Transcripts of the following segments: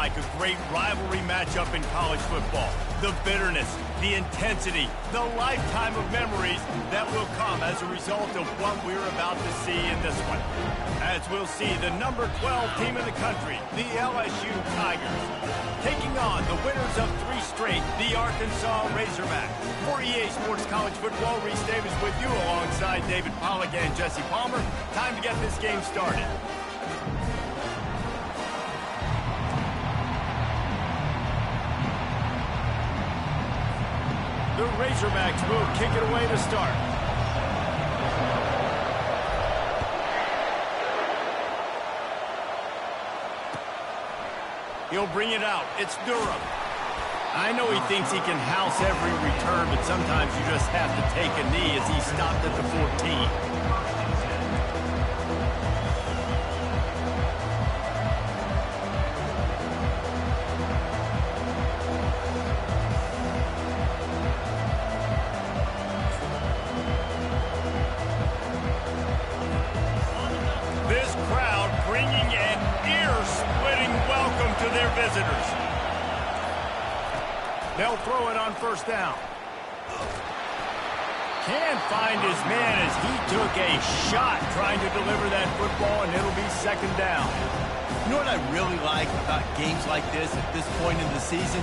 like a great rivalry matchup in college football. The bitterness, the intensity, the lifetime of memories that will come as a result of what we're about to see in this one. As we'll see the number 12 team in the country, the LSU Tigers, taking on the winners of 3 straight, the Arkansas Razorbacks. For EA Sports College Football, Reese Davis with you alongside David Pollack and Jesse Palmer. Time to get this game started. The Razorbacks will kick it away to start. He'll bring it out. It's Durham. I know he thinks he can house every return, but sometimes you just have to take a knee as he stopped at the 14. Visitors. They'll throw it on first down. Can't find his man as he took a shot trying to deliver that football, and it'll be second down. You know what I really like about games like this at this point in the season?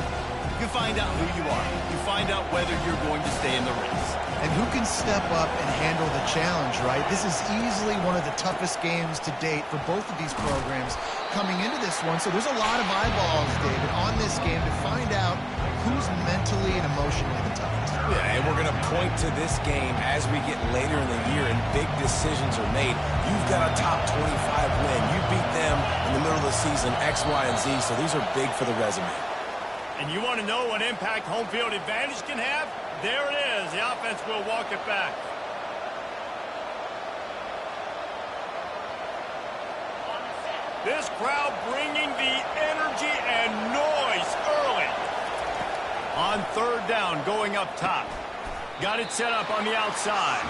You find out who you are. You find out whether you're going to stay in the race. And who can step up and handle the challenge, right? This is easily one of the toughest games to date for both of these programs coming into this one. So there's a lot of eyeballs, David, on this game to find out who's mentally and emotionally the toughest. Yeah, and we're going to point to this game as we get later in the year and big decisions are made. You've got a top 25 win. You beat them in the middle of the season, X, Y, and Z, so these are big for the resume. And you want to know what impact home field advantage can have? There it is. The offense will walk it back. This crowd bringing the energy and noise early. On third down, going up top. Got it set up on the outside.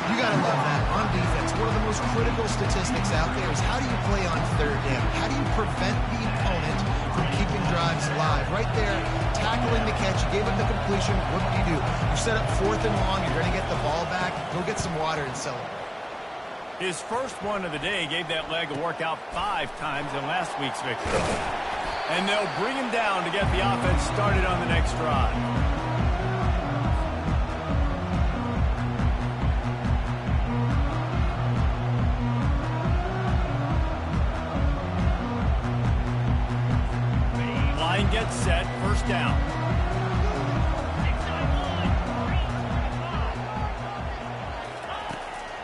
You got to love that. On defense, one of the most critical statistics out there is how do you play on third down? How do you prevent the opponent from keeping drives alive? Right there, tackling the catch, you gave up the completion, what do? You set up fourth and long, you're going to get the ball back, go get some water and celebrate. His first one of the day gave that leg a workout 5 times in last week's victory. And they'll bring him down to get the offense started on the next drive. Line gets set, first down.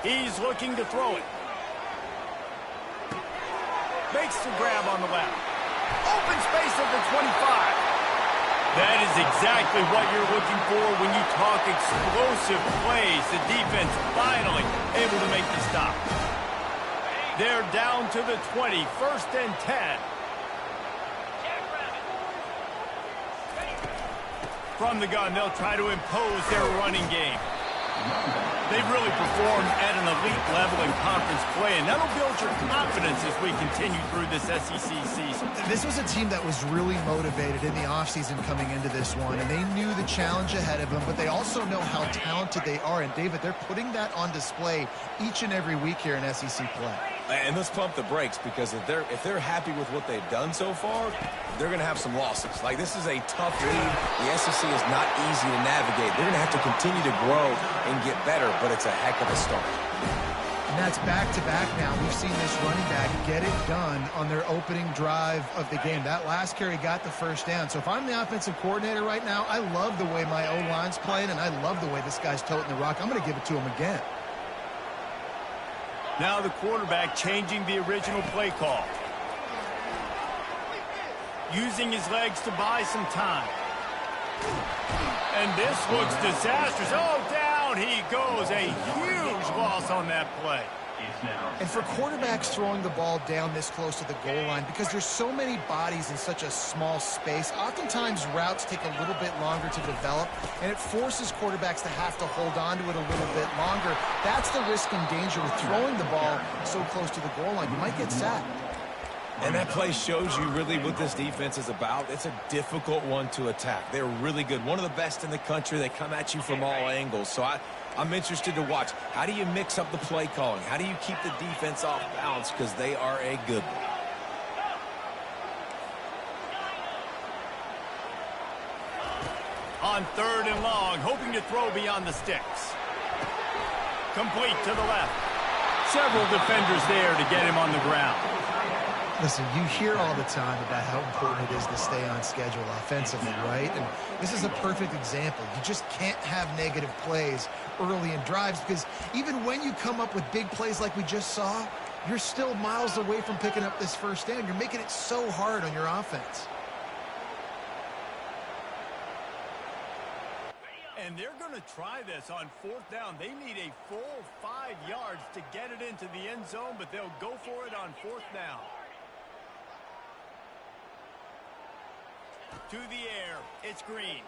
He's looking to throw it. Makes the grab on the left. Open space at the 25. That is exactly what you're looking for when you talk explosive plays. The defense finally able to make the stop. They're down to the 20, first and 10. From the gun, they'll try to impose their running game. They've really performed at an elite level in conference play, and that'll build your confidence as we continue through this SEC season. This was a team that was really motivated in the offseason coming into this one, and they knew the challenge ahead of them, but they also know how talented they are. And, David, they're putting that on display each and every week here in SEC play. And let's pump the brakes, because if they're happy with what they've done so far, they're going to have some losses. Like, this is a tough league. The SEC is not easy to navigate. They're going to have to continue to grow and get better, but it's a heck of a start. And that's back-to-back now. We've seen this running back get it done on their opening drive of the game. That last carry got the first down. So if I'm the offensive coordinator right now, I love the way my O-line's playing, and I love the way this guy's toting the rock. I'm going to give it to him again. Now the quarterback changing the original play call. Using his legs to buy some time. And this looks disastrous. Oh, down he goes. A huge loss on that play. And for quarterbacks throwing the ball down this close to the goal line, because there's so many bodies in such a small space, oftentimes routes take a little bit longer to develop, and it forces quarterbacks to have to hold on to it a little bit longer. That's the risk and danger with throwing the ball so close to the goal line. You might get sacked. And that play shows you really what this defense is about. It's a difficult one to attack. They're really good. One of the best in the country. They come at you from all angles. So I'm interested to watch. How do you mix up the play calling? How do you keep the defense off balance? Because they are a good one. On 3rd and long, hoping to throw beyond the sticks. Complete to the left. Several defenders there to get him on the ground. Listen, you hear all the time about how important it is to stay on schedule offensively, right? And this is a perfect example. You just can't have negative plays early in drives because even when you come up with big plays like we just saw, you're still miles away from picking up this first down. You're making it so hard on your offense. And they're going to try this on 4th down. They need a full 5 yards to get it into the end zone, but they'll go for it on 4th down. To the air, it's Green.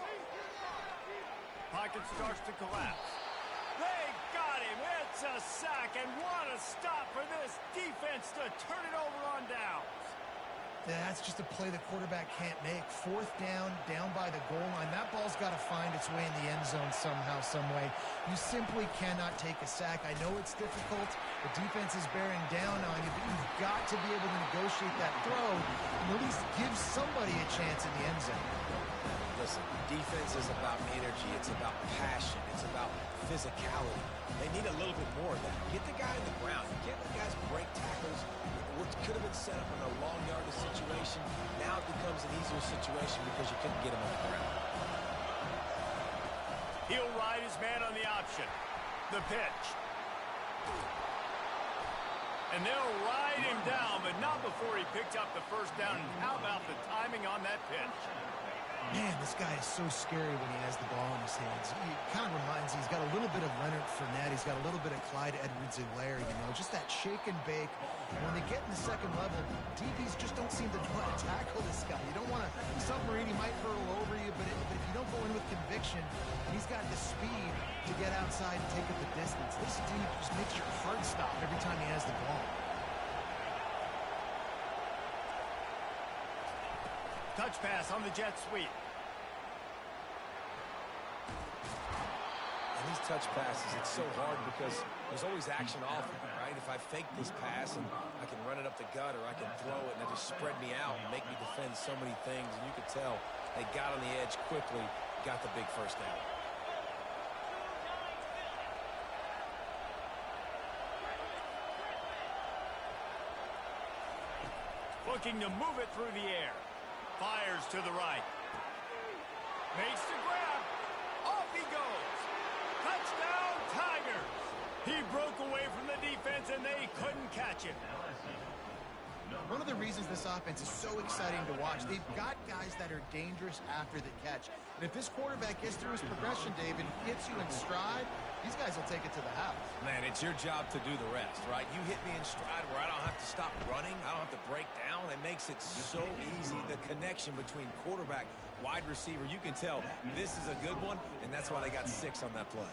Pocket starts to collapse. They got him. It's a sack, and what a stop for this defense to turn it over on downs. That's just a play the quarterback can't make. 4th down, down by the goal line. That ball's got to find its way in the end zone somehow, some way. You simply cannot take a sack. I know it's difficult. The defense is bearing down on you, but you've got to be able to negotiate that throw and at least give somebody a chance in the end zone. Listen, defense is about energy. It's about passion. It's about physicality. They need a little bit more of that. Get the guy in the ground. You can't let guys break tackles. What could have been set up in a long yardage situation, now it becomes an easier situation because you couldn't get him on the ground. He'll ride his man on the option. The pitch. And they'll ride him down, but not before he picked up the first down. And how about the timing on that pitch? Man, this guy is so scary when he has the ball in his hands. He kind of reminds me, he's got a little bit of Leonard Fournette. He's got a little bit of Clyde Edwards-Helaire, you know, just that shake and bake. And when they get in the second level, DBs just don't seem to know how to tackle this guy. You don't want to submarine, he might hurtle over you, but if you don't go in with conviction, he's got the speed to get outside and take up the distance. This dude just makes your heart stop every time he has the ball. Touch pass on the jet sweep. And these touch passes, it's so hard because there's always action off of it, right? If I fake this pass and I can run it up the gut or I can throw it and it just spread me out and make me defend so many things. And you could tell they got on the edge quickly, got the big first down. Looking to move it through the air. Fires to the right. Makes the grab. Off he goes. Touchdown, Tigers. He broke away from the defense, and they couldn't catch him. One of the reasons this offense is so exciting to watch, they've got guys that are dangerous after the catch. And if this quarterback gets through his progression, David, hits you in stride, these guys will take it to the house. Man, it's your job to do the rest, right? You hit me in stride where I don't have to stop running. I don't have to break down. It makes it so easy. The connection between quarterback, wide receiver, you can tell this is a good one, and that's why they got 6 on that play.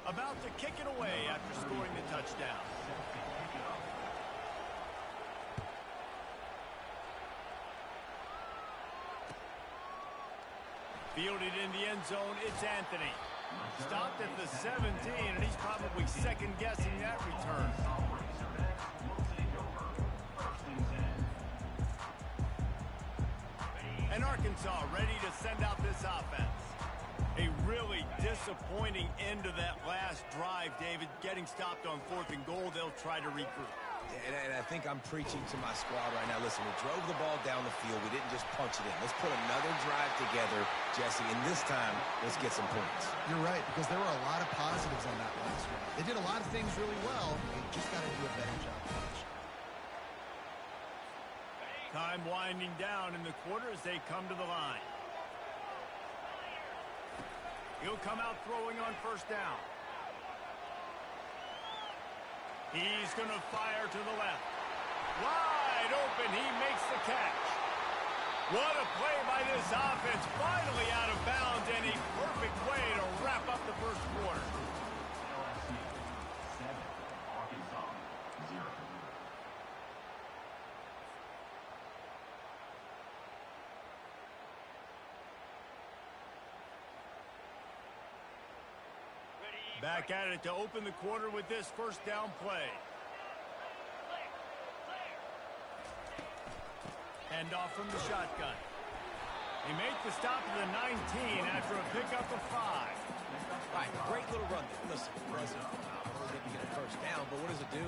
About to kick it away after scoring the touchdown. Fielded in the end zone, it's Anthony. Stopped at the 17, and he's probably second-guessing that return. And Arkansas ready to send out this offense. A really disappointing end to that last drive, David. Getting stopped on 4th and goal, they'll try to regroup. And I think I'm preaching to my squad right now. Listen, we drove the ball down the field. We didn't just punch it in. Let's put another drive together, Jesse, and this time, let's get some points. You're right, because there were a lot of positives on that last one. They did a lot of things really well. They just got to do a better job finishing. Time winding down in the quarter as they come to the line. He'll come out throwing on 1st down. He's going to fire to the left. Wide open. He makes the catch. What a play by this offense. Finally out of bounds and a perfect way to wrap up the first quarter. Back at it to open the quarter with this first down play. Hand off from the shotgun. He made the stop at the 19 after a pickup of 5. Right, great little run there. Listen, didn't get a first down, but what does it do?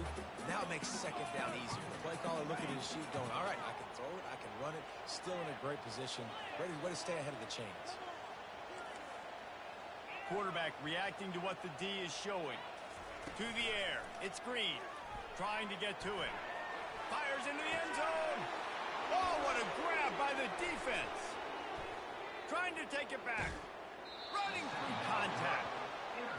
Now it makes second down easier. The play caller looking at his sheet going, all right, I can throw it, I can run it, still in a great position, ready to stay ahead of the chains. Quarterback reacting to what the D is showing. To the air. It's Green. Trying to get to him. Fires into the end zone. Oh, what a grab by the defense. Trying to take it back. Running through contact.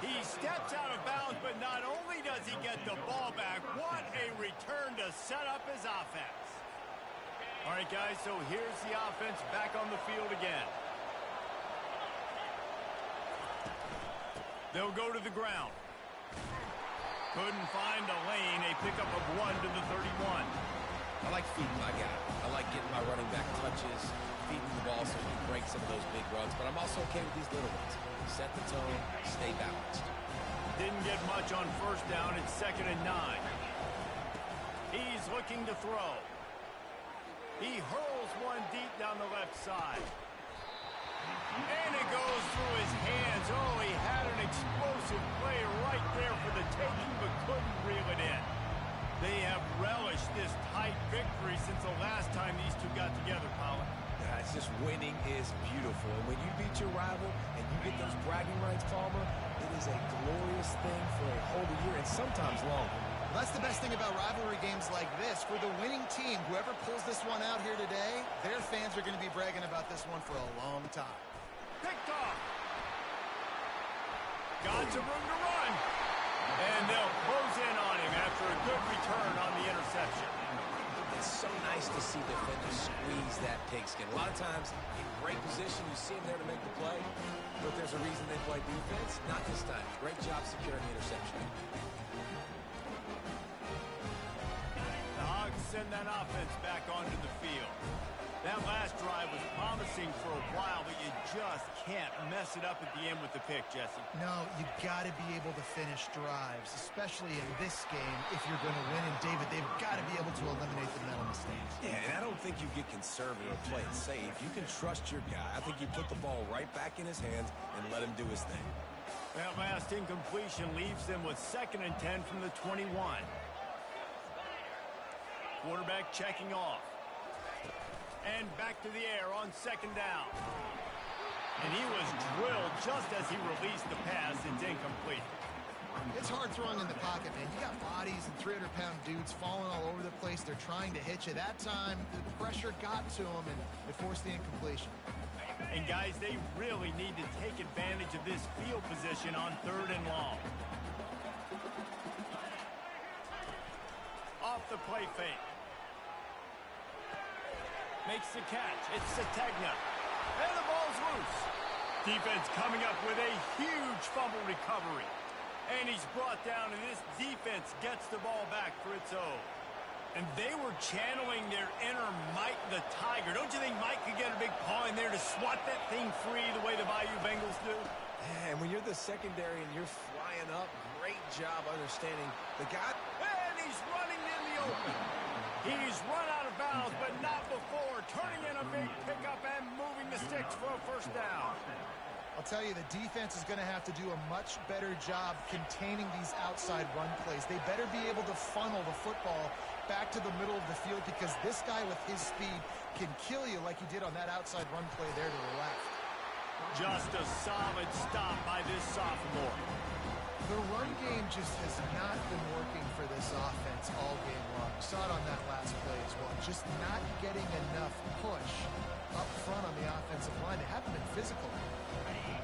He steps out of bounds, but not only does he get the ball back, what a return to set up his offense. All right, guys, so here's the offense back on the field again. They'll go to the ground. Couldn't find a lane. A pickup of 1 to the 31. I like feeding my guy. I like getting my running back touches, feeding the ball so he can break some of those big runs. But I'm also okay with these little ones. Set the tone, stay balanced. Didn't get much on first down. It's 2nd and 9. He's looking to throw. He hurls one deep down the left side. And it goes through his hands. Oh, he had an explosive play right there for the taking, but couldn't reel it in. They have relished this tight victory since the last time these two got together, Colin. Yeah, it's just winning is beautiful. And when you beat your rival and you get those bragging rights, Palmer, it is a glorious thing for a whole year and sometimes longer. Well, that's the best thing about rivalry games like this. For the winning team, whoever pulls this one out here today, their fans are going to be bragging about this one for a long time. Picked off. Got some room to run. And they'll close in on him after a good return on the interception. It's so nice to see defenders squeeze that pigskin. A lot of times, in great position, you see them there to make the play, but there's a reason they play defense. Not this time. Great job securing the interception. The Hogs send that offense back onto the field. That last drive was promising for a while, but you just can't mess it up at the end with the pick, Jesse. No, you got to be able to finish drives, especially in this game if you're going to win. And, David, they've got to be able to eliminate the mental mistakes. Yeah, and I don't think you get conservative or play it safe. You can trust your guy. I think you put the ball right back in his hands and let him do his thing. That last incompletion leaves them with 2nd and 10 from the 21. Quarterback checking off. And back to the air on 2nd down. And he was drilled just as he released the pass. It's incomplete. It's hard throwing in the pocket, man. You got bodies and 300-pound dudes falling all over the place. They're trying to hit you. That time, the pressure got to him, and it forced the incompletion. And, guys, they really need to take advantage of this field position on 3rd and long. Off the play fake. Makes the catch. It's Sategna. And the ball's loose. Defense coming up with a huge fumble recovery. And he's brought down, and this defense gets the ball back for its own. And they were channeling their inner Mike the Tiger. Don't you think Mike could get a big paw in there to swat that thing free the way the Bayou Bengals do? Yeah, and when you're the secondary and you're flying up, great job understanding the guy. And he's running in the open. He's run out of bounds, but not before. Turning in a big pickup and moving the sticks for a first down. I'll tell you, the defense is going to have to do a much better job containing these outside run plays. They better be able to funnel the football back to the middle of the field because this guy with his speed can kill you like he did on that outside run play there to the left. Just a solid stop by this sophomore. The run game just has not been working for this offense all game long. We saw it on that last play as well. Just not getting enough push up front on the offensive line. They haven't been physical.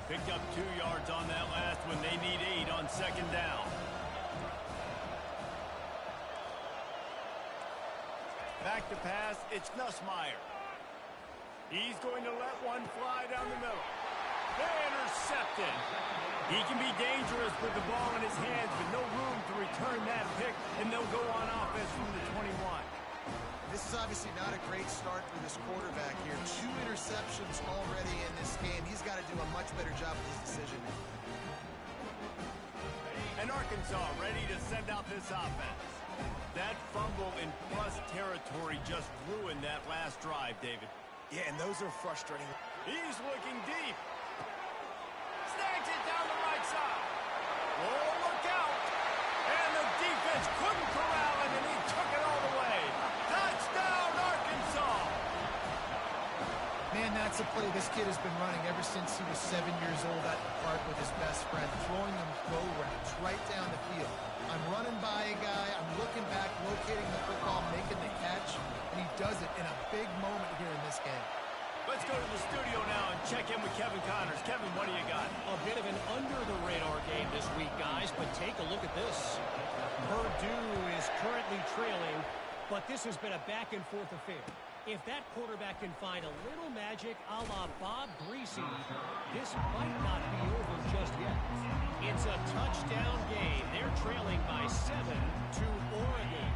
Picked up 2 yards on that last one. They need 8 on 2nd down. Back to pass. It's Nussmeier. He's going to let one fly down the middle. They intercepted. He can be dangerous with the ball in his hands, but no room to return that pick, and they'll go on offense from the 21. This is obviously not a great start for this quarterback here. 2 interceptions already in this game. He's got to do a much better job with his decision. And Arkansas ready to send out this offense. That fumble in plus territory just ruined that last drive, David. Yeah, and those are frustrating. He's looking deep. Snags it down the right side. Oh, look out. And the defense couldn't corral him, and he took it all the way. Touchdown, Arkansas. Man, that's a play this kid has been running ever since he was 7 years old at the park with his best friend, throwing them go routes right down the field. I'm running by a guy, I'm looking back, locating the football, making the catch, and he does it in a big moment here in this game. Let's go to the studio now and check in with Kevin Connors. Kevin, what do you got? A bit of an under-the-radar game this week, guys, but take a look at this. Purdue is currently trailing, but this has been a back-and-forth affair. If that quarterback can find a little magic a la Bob Greasy, this might not be over just yet. It's a touchdown game. They're trailing by 7 to Oregon.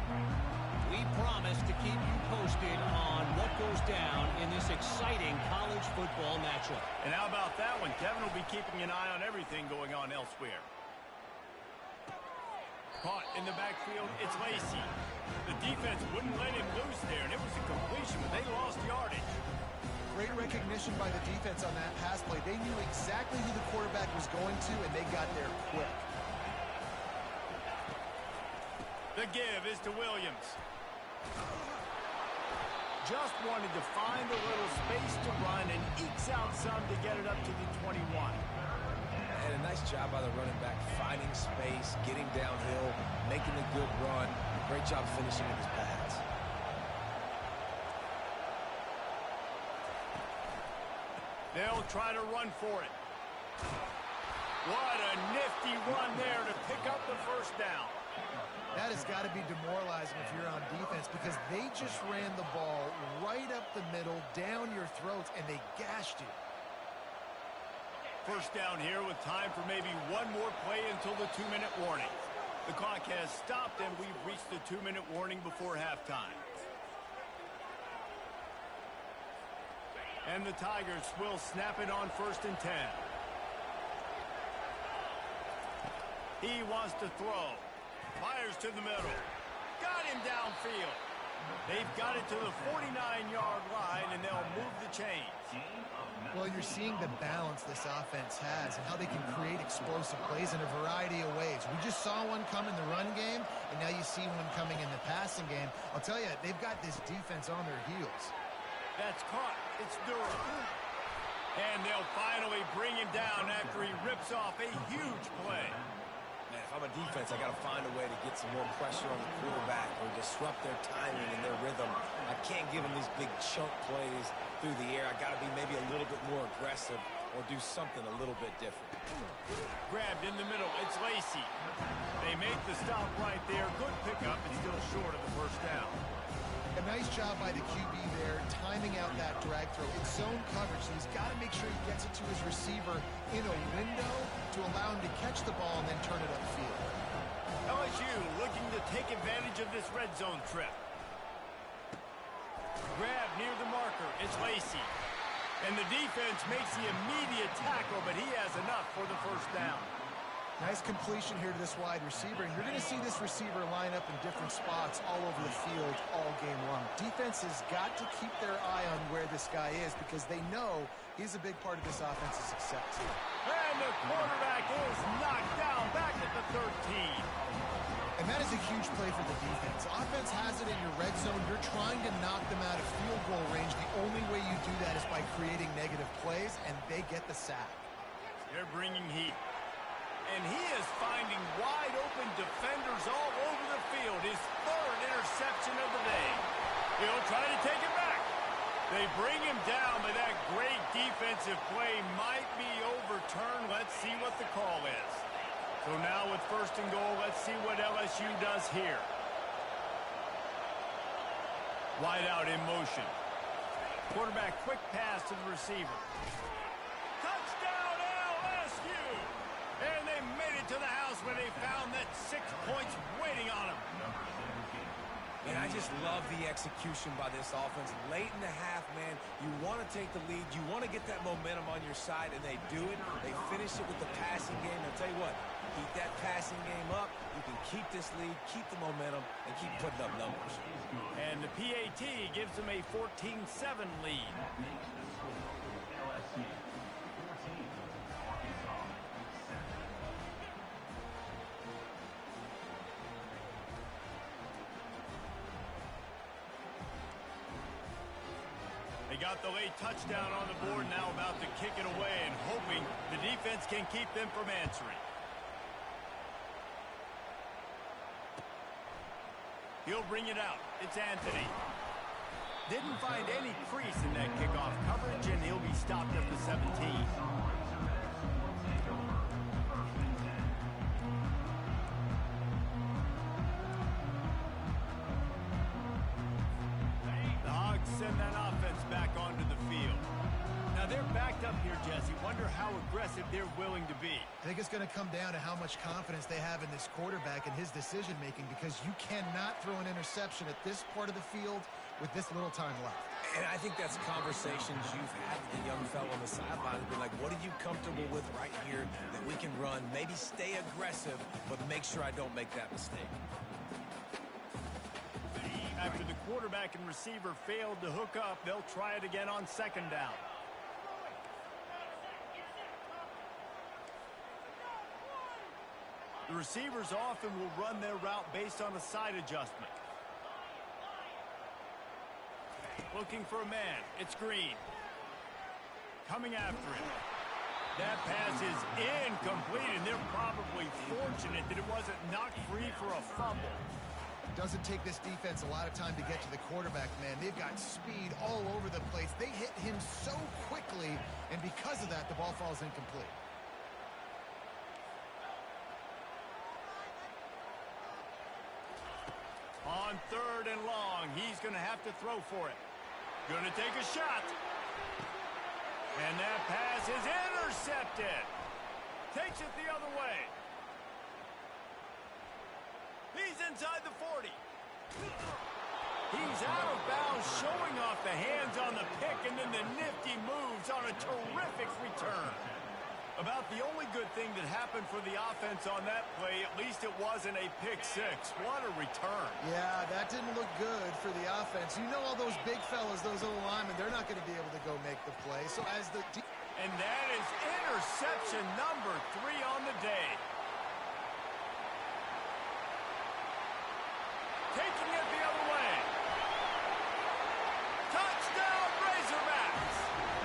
We promise to keep you posted on what goes down in this exciting college football matchup. And how about that one? Kevin will be keeping an eye on everything going on elsewhere. Caught in the backfield, it's Lacey. The defense wouldn't let him loose there, and it was a completion, but they lost yardage. Great recognition by the defense on that pass play. They knew exactly who the quarterback was going to, and they got there quick. The give is to Williams. Just wanted to find a little space to run and ekes out some to get it up to the 21. And a nice job by the running back, finding space, getting downhill, making a good run. Great job finishing with his pads. They'll try to run for it. What a nifty run there to pick up the first down. That has got to be demoralizing if you're on defense because they just ran the ball right up the middle, down your throats, and they gashed you. First down here with time for maybe one more play until the 2-minute warning. The clock has stopped, and we've reached the 2-minute warning before halftime. And the Tigers will snap it on 1st and 10. He wants to throw. Fires to the middle. Got him downfield. They've got it to the 49-yard line, and they'll move the chains. Well, you're seeing the balance this offense has and how they can create explosive plays in a variety of ways. We just saw one come in the run game, and now you see one coming in the passing game. I'll tell you, they've got this defense on their heels. That's caught. It's Durham. And they'll finally bring him down after he rips off a huge play. Man, if I'm a defense, I got to find a way to get some more pressure on the quarterback or disrupt their timing and their rhythm. I can't give them these big chunk plays through the air. I got to be maybe a little bit more aggressive or do something a little bit different. Grabbed in the middle. It's Lacey. They make the stop right there. Good pickup and still short of the first down. A nice job by the QB there, timing out that drag throw. It's zone coverage, so he's got to make sure he gets it to his receiver in a window to allow him to catch the ball and then turn it upfield. LSU looking to take advantage of this red zone trip. Grab near the marker. It's Lacey. And the defense makes the immediate tackle, but he has enough for the first down. Nice completion here to this wide receiver, and you're going to see this receiver line up in different spots all over the field all game long. Defense has got to keep their eye on where this guy is because they know he's a big part of this offense's success. And the quarterback is knocked down back at the 13. And that is a huge play for the defense. Offense has it in your red zone. You're trying to knock them out of field goal range. The only way you do that is by creating negative plays, and they get the sack. They're bringing heat. And he is finding wide-open defenders all over the field. His 3rd interception of the day. He'll try to take it back. They bring him down, but that great defensive play might be overturned. Let's see what the call is. So now with 1st and goal, let's see what LSU does here. Wide out in motion. Quarterback quick pass to the receiver. Touchdown LSU! And they made it to the house where they found that 6 points waiting on them. And I just love the execution by this offense. Late in the half, man, you want to take the lead. You want to get that momentum on your side, and they do it. They finish it with the passing game. I'll tell you what, keep that passing game up. You can keep this lead, keep the momentum, and keep putting up numbers. And the PAT gives them a 14-7 lead. They got the late touchdown on the board, now about to kick it away and hoping the defense can keep them from answering. He'll bring it out. It's Anthony. Didn't find any crease in that kickoff coverage, and he'll be stopped at the 17. Send that offense back onto the field. Now they're backed up here, Jesse. Wonder how aggressive they're willing to be. I think it's going to come down to how much confidence they have in this quarterback and his decision-making, because you cannot throw an interception at this part of the field with this little time left. And I think that's conversations you've had with the young fellow on the sideline. Be like, what are you comfortable with right here that we can run? Maybe stay aggressive, but make sure I don't make that mistake. After the quarterback and receiver failed to hook up, they'll try it again on second down. The receivers often will run their route based on a side adjustment. Looking for a man. It's Green. Coming after him. That pass is incomplete, and they're probably fortunate that it wasn't knocked free for a fumble. Doesn't take this defense a lot of time to get to the quarterback, man. They've got speed all over the place. They hit him so quickly, and because of that, the ball falls incomplete. On third and long, he's going to have to throw for it. Going to take a shot. And that pass is intercepted. Takes it the other way. He's inside the 40. He's out of bounds, showing off the hands on the pick, and then the nifty moves on a terrific return. About the only good thing that happened for the offense on that play, at least it wasn't a pick six. What a return. Yeah, that didn't look good for the offense. You know, all those big fellas, those old linemen, they're not going to be able to go make the play. So as the... And that is interception number 3 on the day. Taking it the other way. Touchdown, Razorbacks!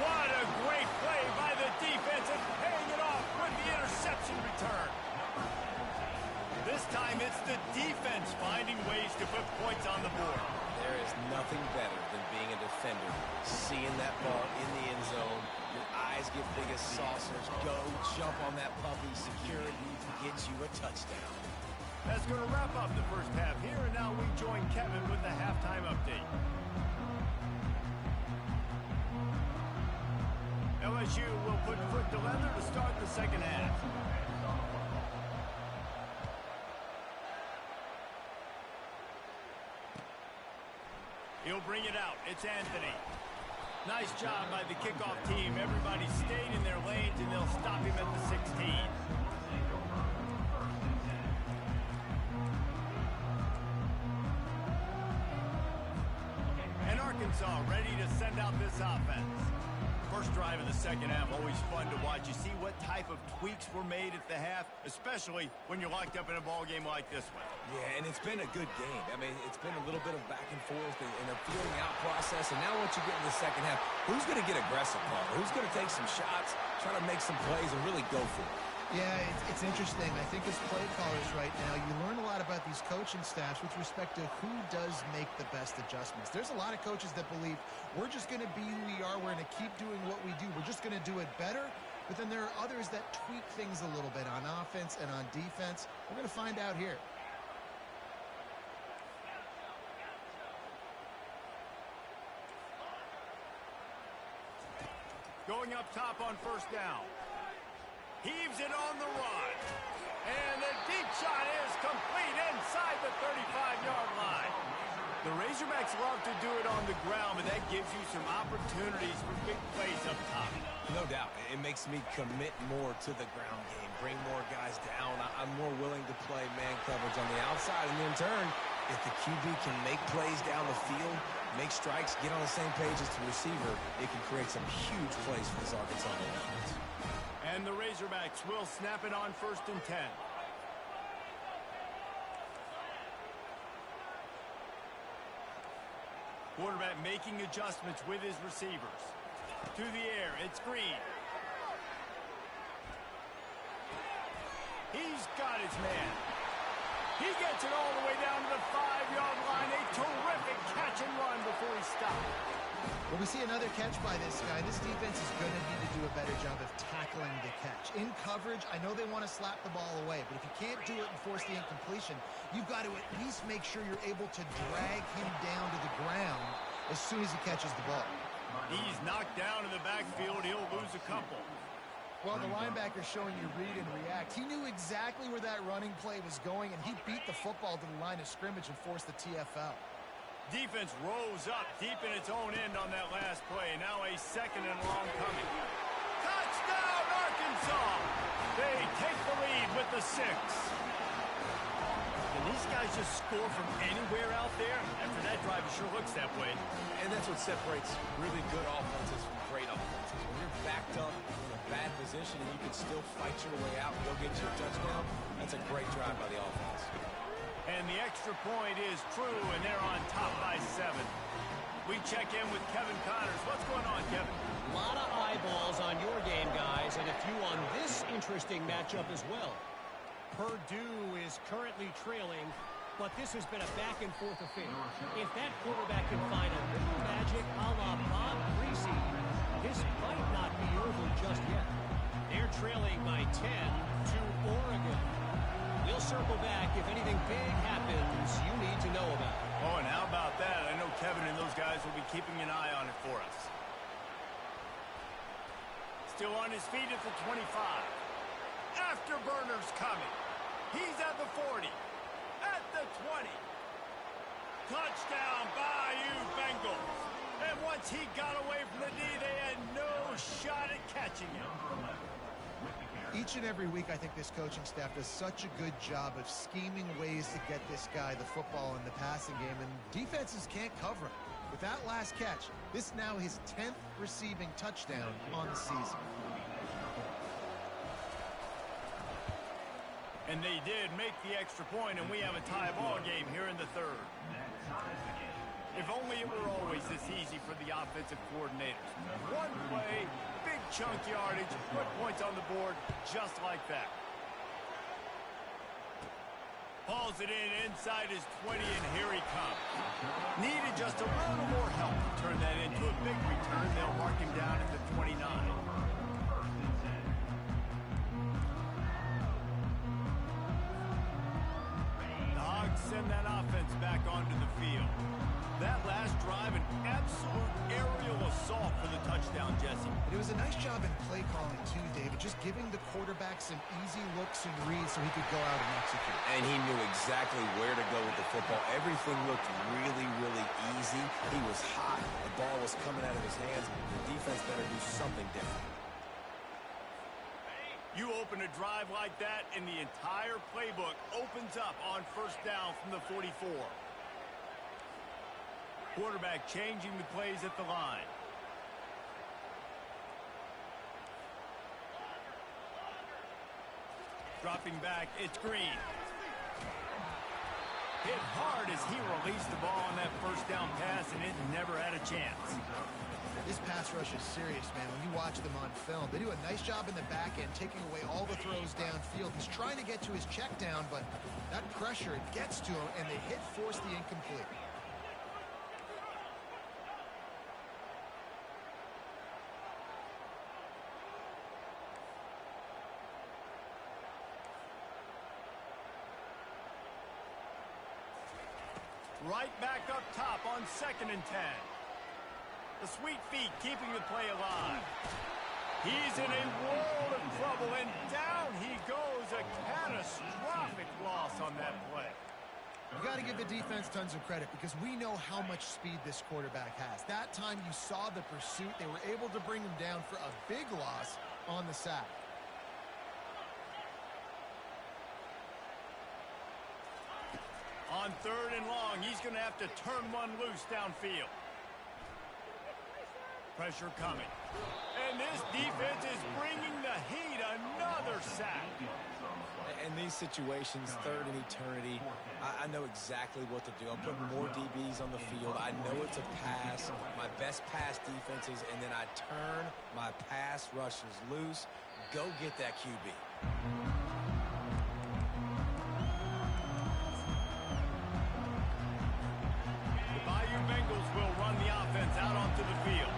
What a great play by the defense and paying it off with the interception return. This time it's the defense finding ways to put points on the board. There is nothing better than being a defender, seeing that ball in the end zone, your eyes get big as saucers, go jump on that puppy, security gets you a touchdown. That's going to wrap up the first half here, and now we join Kevin with the halftime update. LSU will put foot to leather to start the second half. He'll bring it out. It's Anthony. Nice job by the kickoff team. Everybody stayed in their lanes, and they'll stop him at the 16. And Arkansas ready to send out this offense. First drive of the second half, always fun to watch. You see what type of tweaks were made at the half, especially when you're locked up in a ball game like this one. Yeah, and it's been a good game. I mean, it's been a little bit of back and forth and a feeling out process. And now once you get in the second half, who's going to get aggressive, Paul? Who's going to take some shots, try to make some plays, and really go for it? Yeah, it's interesting. I think as play callers right now, you learn a lot about these coaching staffs with respect to who does make the best adjustments. There's a lot of coaches that believe we're just going to be who we are. We're going to keep doing what we do. We're just going to do it better. But then there are others that tweak things a little bit on offense and on defense. We're going to find out here. Going up top on first down. Heaves it on the run. And the deep shot is complete inside the 35-yard line. The Razorbacks love to do it on the ground, but that gives you some opportunities for big plays up top. No doubt. It makes me commit more to the ground game, bring more guys down. I'm more willing to play man coverage on the outside. And in turn, if the QB can make plays down the field, make strikes, get on the same page as the receiver, it can create some huge plays for this Arkansas offense. And the Razorbacks will snap it on 1st and 10. Quarterback making adjustments with his receivers. To the air, it's Green. He's got his man. He gets it all the way down to the 5-yard line. A terrific catch and run before he stopped. Well, we see another catch by this guy. This defense is going to need to do a better job of tackling the catch. In coverage, I know they want to slap the ball away, but if you can't do it and force the incompletion, you've got to at least make sure you're able to drag him down to the ground as soon as he catches the ball. He's knocked down in the backfield. He'll lose a couple. Well, the linebacker's showing you read and react. He knew exactly where that running play was going, and he beat the football to the line of scrimmage and forced the TFL. Defense rose up deep in its own end on that last play. Now a 2nd and long coming. Touchdown, Arkansas! They take the lead with the 6. Can these guys just score from anywhere out there? After that drive, it sure looks that way. And that's what separates really good offenses from great offenses. When you're backed up in a bad position and you can still fight your way out and go get you a touchdown, that's a great drive by the offense. And the extra point is true, and they're on top by 7. We check in with Kevin Connors. What's going on, Kevin? A lot of eyeballs on your game, guys, and a few on this interesting matchup as well. Purdue is currently trailing, but this has been a back-and-forth affair. If that quarterback can find a little magic a la Bob Greasy, this might not be over just yet. They're trailing by 10 to Oregon. We'll circle back if anything big happens you need to know about. Oh, and how about that? I know Kevin and those guys will be keeping an eye on it for us. Still on his feet at the 25. Afterburner's coming. He's at the 40. At the 20. Touchdown, Bayou Bengals. And once he got away from the knee, they had no shot at catching him. Each and every week, I think this coaching staff does such a good job of scheming ways to get this guy the football in the passing game, and defenses can't cover him. With that last catch, this is now his 10th receiving touchdown on the season. And they did make the extra point, and we have a tie ball game here in the 3rd. If only it were always this easy for the offensive coordinators. One play, big chunk yardage, put points on the board just like that. Hauls it in inside his 20, and here he comes. Needed just a little more help to turn that into a big return. They'll mark him down at the 29. The Hogs send that offense back onto the field. That last drive, an absolute aerial assault for the touchdown, Jesse. But it was a nice job in play calling, too, David, just giving the quarterback some easy looks and reads so he could go out and execute. And he knew exactly where to go with the football. Everything looked really, really easy. He was hot. The ball was coming out of his hands. The defense better do something different. You open a drive like that, and the entire playbook opens up on first down from the 44. Quarterback changing the plays at the line. Dropping back, it's Green. Hit hard as he released the ball on that first down pass, and it never had a chance. This pass rush is serious, man. When you watch them on film, they do a nice job in the back end, taking away all the throws downfield. He's trying to get to his check down, but that pressure, it gets to him, and the hit forced the incomplete. Right back up top on 2nd and 10. The sweet feet keeping the play alive. He's in a world of trouble, and down he goes. A catastrophic loss on that play. You got to give the defense tons of credit because we know how much speed this quarterback has. That time you saw the pursuit. They were able to bring him down for a big loss on the sack. On 3rd and long, he's going to have to turn one loose downfield. Pressure coming. And this defense is bringing the heat. Another sack. In these situations, 3rd and eternity, I know exactly what to do. I'm putting more DBs on the field. I know it's a pass, my best pass defenses, and then I turn my pass rushers loose. Go get that QB. The Bayou Bengals will run the offense out onto the field.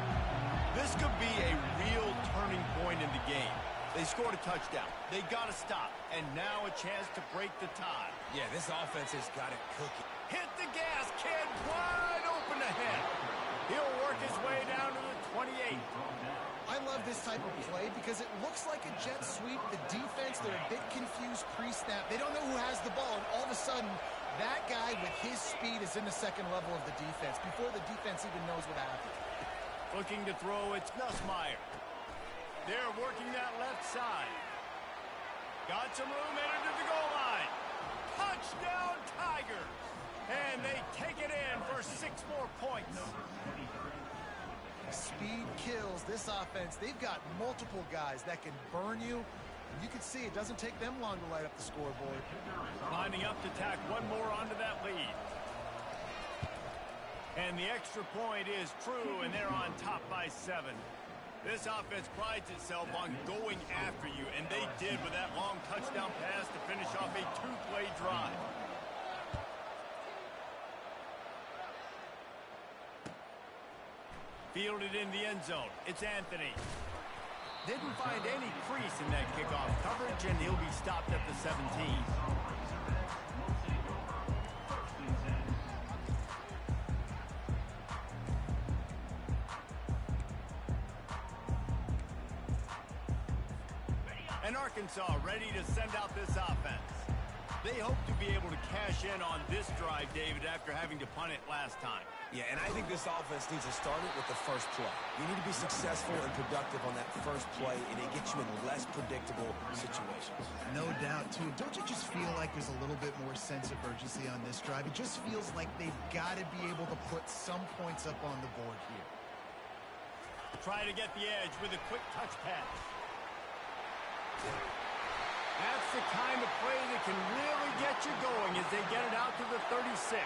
This could be a real turning point in the game. They scored a touchdown. They got to stop. And now a chance to break the tie. Yeah, this offense has got it cooking. Hit the gas, kid. Wide open ahead. He'll work his way down to the 28. I love this type of play because it looks like a jet sweep. The defense, they're a bit confused pre-snap. They don't know who has the ball, and all of a sudden, that guy with his speed is in the second level of the defense before the defense even knows what happened. Looking to throw, it's Nussmeier. They're working that left side. Got some room, headed to the goal line. Touchdown, Tigers! And they take it in for 6 more points. Speed kills this offense. They've got multiple guys that can burn you. You can see it doesn't take them long to light up the scoreboard. Lining up to tack one more onto that lead. And the extra point is true, and they're on top by 7. This offense prides itself on going after you, and they did with that long touchdown pass to finish off a 2-play drive. Fielded in the end zone. It's Anthony. Didn't find any crease in that kickoff coverage, and he'll be stopped at the 17. And Arkansas ready to send out this offense. They hope to be able to cash in on this drive, David, after having to punt it last time. Yeah, and I think this offense needs to start it with the first play. You need to be successful and productive on that first play, and it gets you in less predictable situations. No doubt, too. Don't you just feel like there's a little bit more sense of urgency on this drive? It just feels like they've got to be able to put some points up on the board here. Try to get the edge with a quick touch pass. That's the kind of play that can really get you going as they get it out to the 36.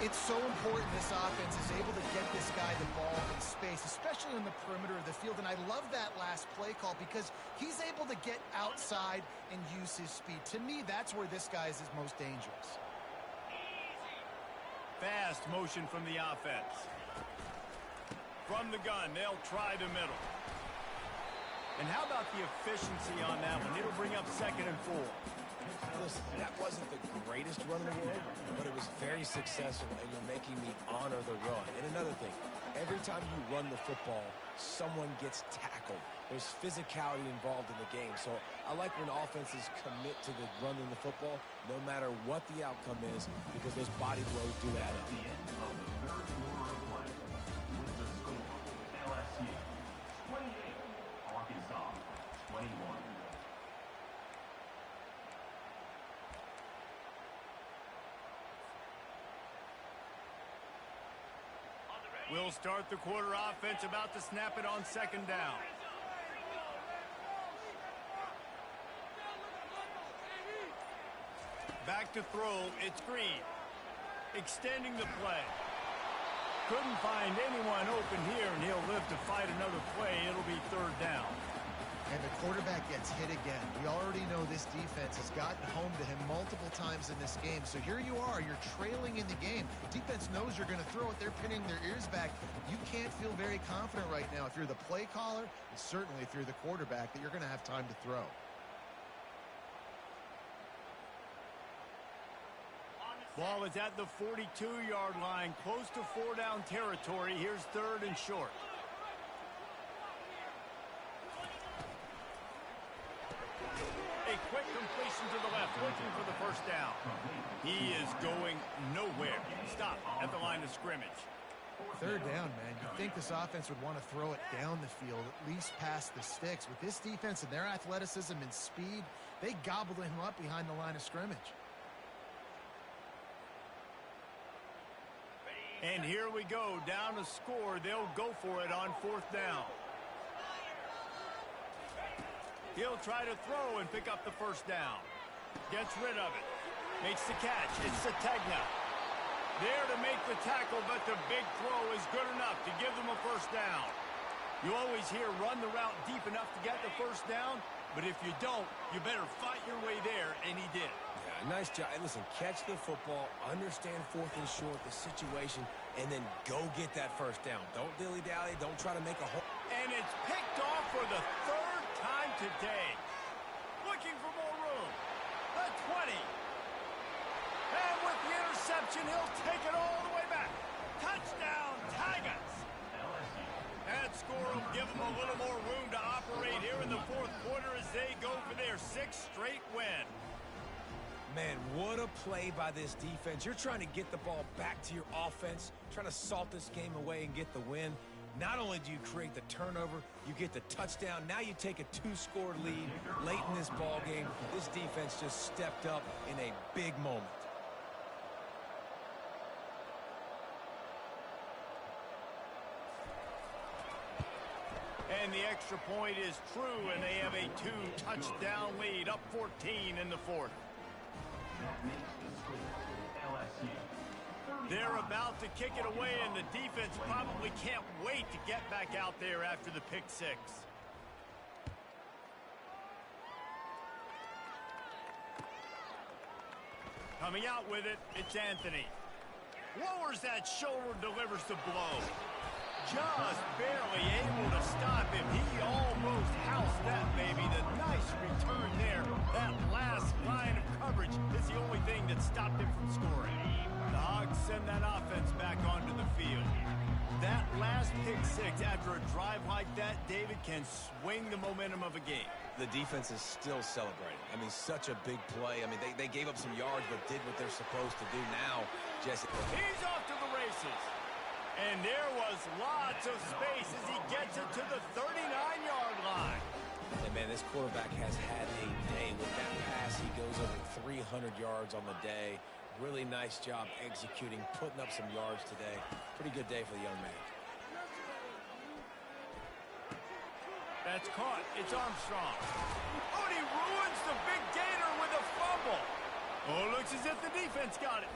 It's so important this offense is able to get this guy the ball in space, especially on the perimeter of the field. And I love that last play call because he's able to get outside and use his speed. To me, that's where this guy is his most dangerous. Fast motion from the offense. From the gun, they'll try the middle. And how about the efficiency on that one? It'll bring up 2nd and 4. Listen, that wasn't the greatest run in the world, but it was very successful, and you're making me honor the run. And another thing, every time you run the football, someone gets tackled. There's physicality involved in the game. So I like when offenses commit to the run in the football, no matter what the outcome is, because those body blows do add up. LSU 28, Arkansas 21. We'll start the quarter offense, about to snap it on 2nd down. Back to throw, it's Green. Extending the play. Couldn't find anyone open here, and he'll live to fight another play. It'll be 3rd down. And the quarterback gets hit again. We already know this defense has gotten home to him multiple times in this game. So here you are, you're trailing in the game. Defense knows you're going to throw it. They're pinning their ears back. You can't feel very confident right now if you're the play caller, and certainly if you're the quarterback, that you're going to have time to throw. Ball is at the 42-yard line, close to 4-down territory. Here's 3rd and short. A quick completion to the left, looking for the first down. He is going nowhere. Stop at the line of scrimmage. 3rd down, man. You'd think this offense would want to throw it down the field, at least past the sticks. With this defense and their athleticism and speed, they gobbled him up behind the line of scrimmage. And here we go, down to score. They'll go for it on 4th down. He'll try to throw and pick up the first down. Gets rid of it. Makes the catch. It's Sategna. There to make the tackle, but the big throw is good enough to give them a first down. You always hear run the route deep enough to get the first down, but if you don't, you better fight your way there, and he did. Yeah, nice job. Hey, listen, catch the football, understand 4th and short, the situation, and then go get that first down. Don't dilly-dally. Don't try to make a hole. And it's picked off for the 3rd time today. Looking for more room. The 20. And with the interception, he'll take it all the way back. Touchdown, Tigers. That score will give them a little more room to operate here in the 4th quarter as they go for their 6th straight win. Man, what a play by this defense. You're trying to get the ball back to your offense, trying to salt this game away and get the win. Not only do you create the turnover, you get the touchdown. Now you take a 2-score lead late in this ball game. This defense just stepped up in a big moment. And the extra point is true, and they have a 2-touchdown lead, up 14 in the 4th. That makes the score LSU. They're about to kick it away, and the defense probably can't wait to get back out there after the pick 6. Coming out with it, it's Anthony. Lowers that shoulder, delivers the blow. Just barely able to stop him. He almost housed that baby. The nice return there. That last line of coverage is the only thing that stopped him from scoring. The Hogs send that offense back onto the field. That last pick 6 after a drive like that, David, can swing the momentum of a game. The defense is still celebrating. I mean, such a big play. I mean, they gave up some yards but did what they're supposed to do now. Jesse. He's off to the races. And there was lots of space as he gets it to the 39-yard line. And, man, this quarterback has had a day. With that pass, he goes over 300 yards on the day. Really nice job executing, putting up some yards today. Pretty good day for the young man. That's caught. It's Armstrong. Oh, and he ruins the big gainer with a fumble. Oh, looks as if the defense got it.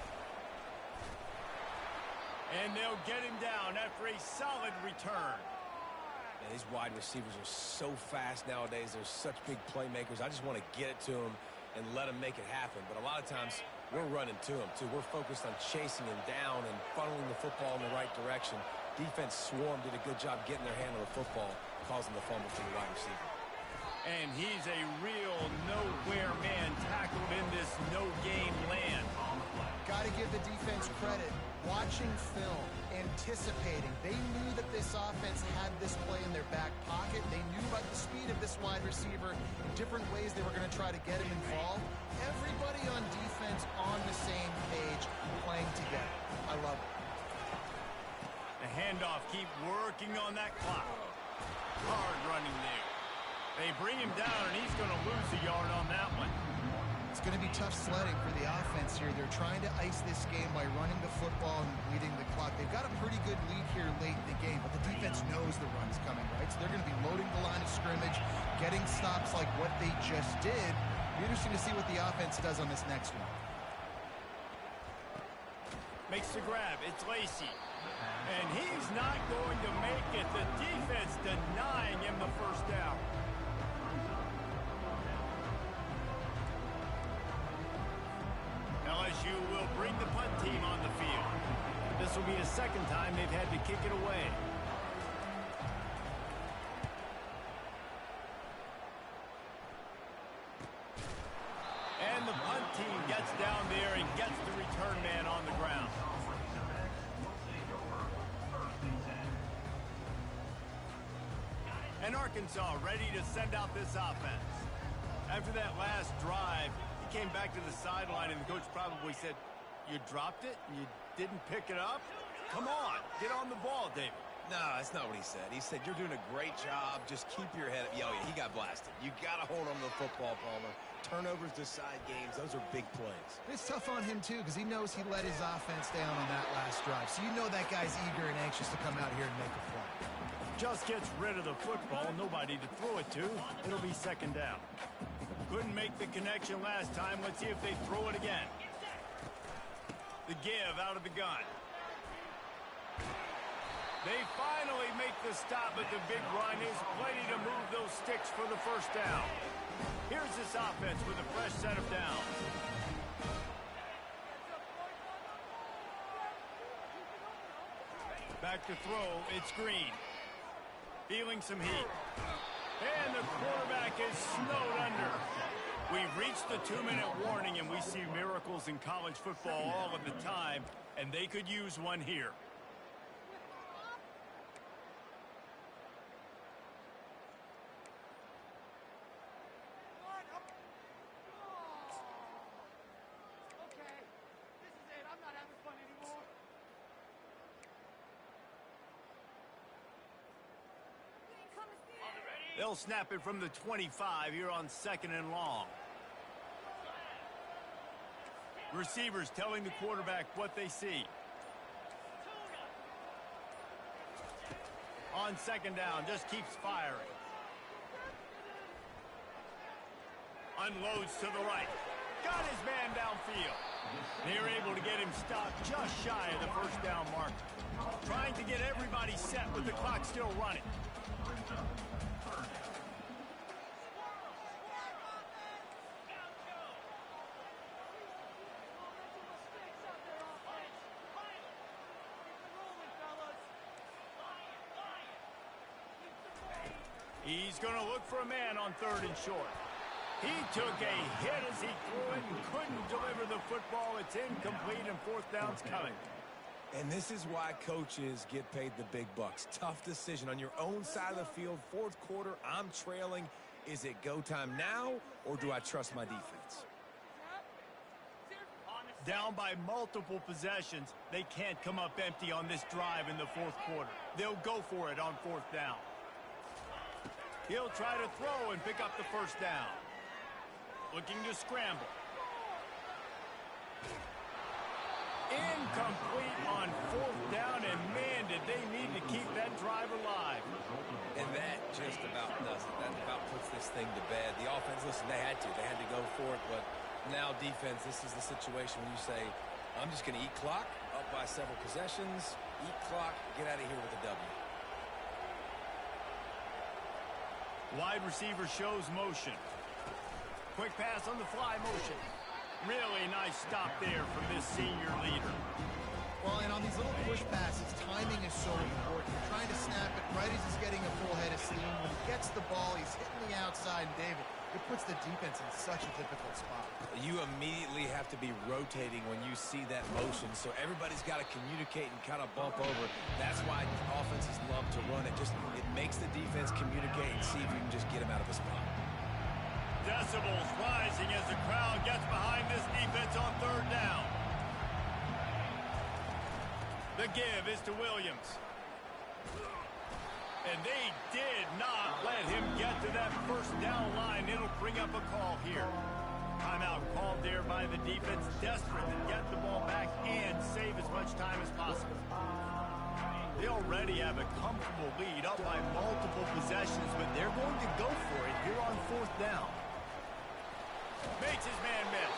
And they'll get him down after a solid return. Man, these wide receivers are so fast nowadays. They're such big playmakers. I just want to get it to them and let them make it happen. But a lot of times, we're running to them, too. We're focused on chasing him down and funneling the football in the right direction. Defense swarm did a good job getting their hand on the football, causing the fumble to the wide receiver. And he's a real nowhere man tackled in this no-game land. Got to give the defense credit. Watching film, anticipating. They knew that this offense had this play in their back pocket. They knew about the speed of this wide receiver, in different ways they were going to try to get him involved. Everybody on defense on the same page, playing together. I love it. The handoff, keep working on that clock. Hard running there. They bring him down, and he's going to lose a yard on that one. It's going to be tough sledding for the offense here. They're trying to ice this game by running the football and bleeding the clock. They've got a pretty good lead here late in the game, but the defense knows the run's coming, right? So they're going to be loading the line of scrimmage, getting stops like what they just did. It'll be interesting to see what the offense does on this next one. Makes the grab. It's Lacey. And he's not going to make it. The defense denying him the first down. LSU will bring the punt team on the field. This will be the second time they've had to kick it away. And the punt team gets down there and gets the return man on the ground. And Arkansas ready to send out this offense. After that last drive, he came back to the sideline, and the coach probably said, "You dropped it? You didn't pick it up? Come on, get on the ball, David." No, that's not what he said. He said, "You're doing a great job. Just keep your head up." Yeah, he got blasted. You got to hold on to the football, Palmer. Turnovers decide games. Those are big plays. It's tough on him, too, because he knows he let his offense down on that last drive. So you know that guy's eager and anxious to come out here and make a play. Just gets rid of the football, nobody to throw it to. It'll be second down. Couldn't make the connection last time. Let's see if they throw it again. The give out of the gun. They finally make the stop, but the big run is plenty to move those sticks for the first down. Here's this offense with a fresh set of downs. Back to throw, it's Green. Feeling some heat. And the quarterback is snowed under. We've reached the 2-minute warning, and we see miracles in college football all of the time, and they could use one here. They'll snap it from the 25 here on 2nd and long. Receivers telling the quarterback what they see. On 2nd down, just keeps firing. Unloads to the right. Got his man downfield. They're able to get him stopped just shy of the first down mark. Trying to get everybody set with the clock still running. He's going to look for a man on 3rd and short. He took a hit as he threw it and couldn't deliver the football. It's incomplete, and 4th down's coming. And this is why coaches get paid the big bucks. Tough decision on your own side of the field. 4th quarter, I'm trailing. Is it go time now, or do I trust my defense? Down by multiple possessions, they can't come up empty on this drive in the 4th quarter. They'll go for it on 4th down. He'll try to throw and pick up the first down. Looking to scramble. Incomplete on 4th down, and man, did they need to keep that drive alive. And that just about does it. That about puts this thing to bed. The offense, listen, they had to go for it, but now defense, this is the situation when you say, I'm just going to eat clock, up by several possessions, eat clock, get out of here with a W. Wide receiver shows motion. Quick pass on the fly motion. Really nice stop there from this senior leader. Well, and on these little push passes, timing is so important. You're trying to snap it right as he's getting a full head of steam. When he gets the ball, he's hitting the outside, and David, it puts the defense in such a difficult spot. You immediately have to be rotating when you see that motion, so everybody's got to communicate and kind of bump over. That's why offenses love to run it. It makes the defense communicate and see if you can just get him out of a spot. Decibels rising as the crowd gets behind this defense on 3rd down. The give is to Williams. And they did not let him get to that first down line. It'll bring up a call here. Timeout called there by the defense, desperate to get the ball back and save as much time as possible. They already have a comfortable lead, up by multiple possessions, but they're going to go for it here on 4th down. Makes his man miss.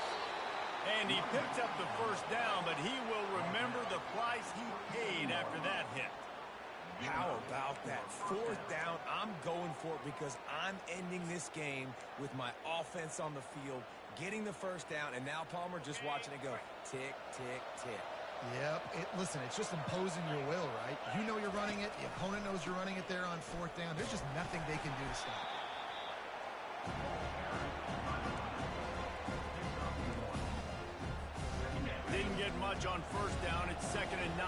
And he picks up the first down, but he will remember the price he paid after that hit. How about that? 4th down, I'm going for it because I'm ending this game with my offense on the field, getting the first down, and now Palmer just watching it go tick, tick, tick. Yep. Listen, it's just imposing your will, right? You know you're running it. The opponent knows you're running it there on 4th down. There's just nothing they can do to stop it. much on first down. It's 2nd and 9.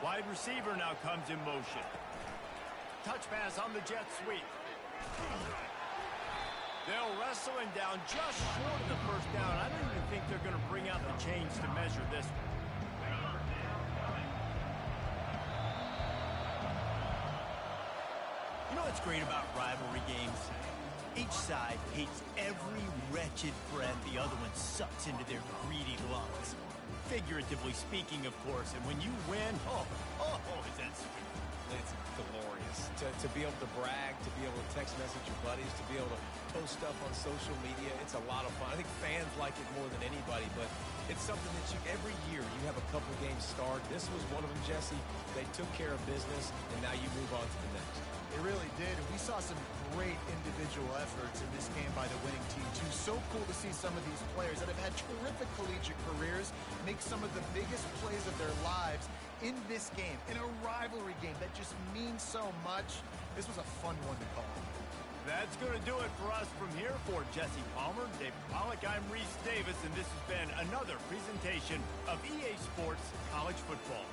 Wide receiver now comes in motion. Touch pass on the jet sweep. They'll wrestle him down just short of the first down. I don't even think they're going to bring out the chains to measure this one. You know what's great about rivalry games? Each side hates every wretched friend the other one sucks into their greedy lungs. Figuratively speaking, of course, and when you win, is that sweet. It's glorious. To be able to brag, to be able to text message your buddies, to be able to post stuff on social media, it's a lot of fun. I think fans like it more than anybody, but it's something that every year you have a couple games start. This was one of them, Jesse. They took care of business, and now you move on to the next. It really did, and we saw some great individual efforts in this game by the winning team, too. So cool to see some of these players that have had terrific collegiate careers make some of the biggest plays of their lives in this game, in a rivalry game that just means so much. This was a fun one to call. That's going to do it for us from here. For Jesse Palmer, Dave Pollack, I'm Reese Davis, and this has been another presentation of EA Sports College Football.